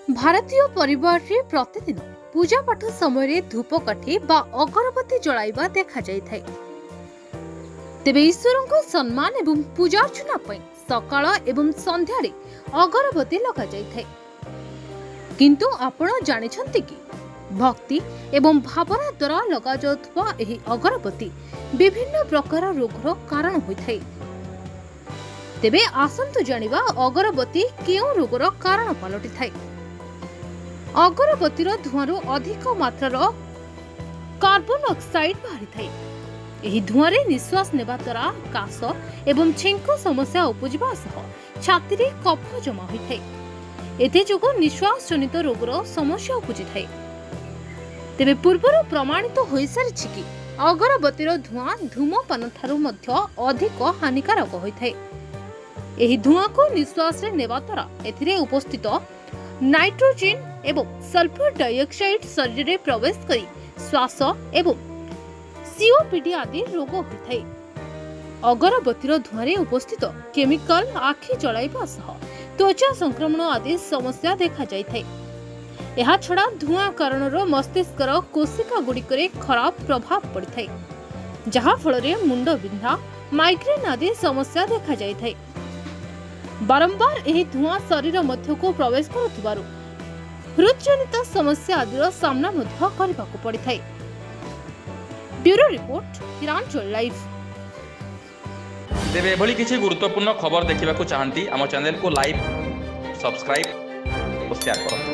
भारतीय परिवार रे प्रतिदिन पूजा पाठ समय धूपकाठी बा अगरबत्ती जलाइबा देखा जाय थाए। तेबे ईश्वर को सम्मान एवं पूजा अर्चना पई सकाळ एवं संध्या रे अगरबत्ती लगा जाय थाए। किंतु आपण जानिछंती कि भक्ति एवं भावना द्वारा लगा जाउथबा एही अगरबत्ती विभिन्न प्रकार रोगर कारण होय थाए। तेबे आसंतु जानिबा अगरबत्ती केउ रोगर कारण पलटि थाए। अगरबत्तीर धुआं अधिक मात्रार कार्बन ऑक्साइड बाहरी थाए। एही धुआं रे निश्वास नेबा द्वारा काश एवं छेंक समस्या उपजिबा सह छाती रे कफ जमा होई थाए। एते जोगो निश्वास जनित रोगर समस्या उपजि थाए। तेबे पूर्वरु प्रमाणित होई सारिछि कि अगरबत्तीर धुआं धूमपान थारु मध्य अधिक हानिकारक होई थाए। एही धुआं को निश्वास रे नेबा द्वारा एथिरे उपस्थित नाइट्रोजन एवं सल्फर डाइऑक्साइड शरीर में प्रवेश करी श्वास एवं सीओपीडी आदि रोग होता है। अगरबत्तीर धुआं उपस्थित केमिकल आखि जलाइबा सह त्वचा संक्रमण आदि समस्या देखा जाय थाए। एहा छड़ा धुआं कारणर मस्तिष्कर कोशिका गुड़िकरे खराब प्रभाव पड़ी थाए, जहा फल मुंड बिंधा माइग्रेन आदि समस्या देखा जाय थाए। बारंबार एही धुआं शरीर मध्य को प्रवेश करुथिबारु हृदजनित समस्या आदिर सामना मध्य करबाकू पड़ी थाए। Bureau report Hiranchal live. तेबे एभली किछि गुरुत्वपूर्ण खबर देखिबाकू चाहंती आम चैनल को लाइक, सब्सक्राइब और शेयर करो।